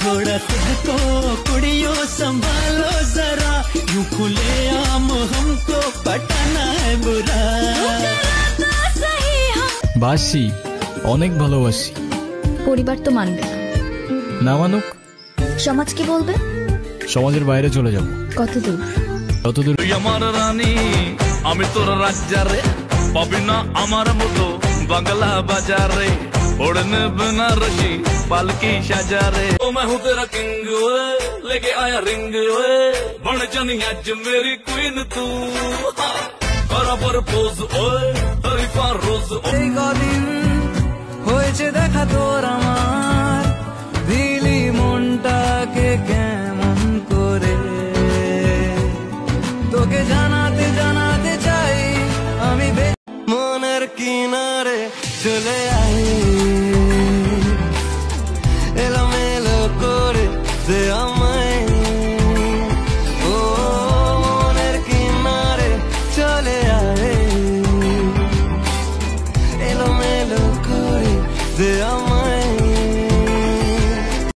थोड़ा सहको कुड़ियों संभालो जरा, यूं खुलेआम हमको पटाना है बुरा। বাসি, অনেক ভালোবাসি। পরিবার তো মানবে না মানুক, সমাজ কি বলবে? সমাজের বাইরে চলে যাব। কত দূর? যতদূর। আমার রানী আমি তোর রাজ্জারে, পাবি না আমার মতো বাংলা বাজারে, ओढ़ने बनारसी पालकी सजारे। ओ मैं हूँ तेरा किंग ओए, लेके आया रिंग ओए, बन जानी आज मेरी क्वीन तू, करा प्रपोज ओए हरीफा रोज। এই কদিন হয়েছে দেখা তোর আমার, দিলি মনটাকে কেমন করে, তোকে জানাতে জানাতে চাই আমি মনের কিনারে চলে আই, এলোমেলো করে দে আমায়, ও মনের কিনারে চলে আয়, এলোমেলো করে দে আমায়।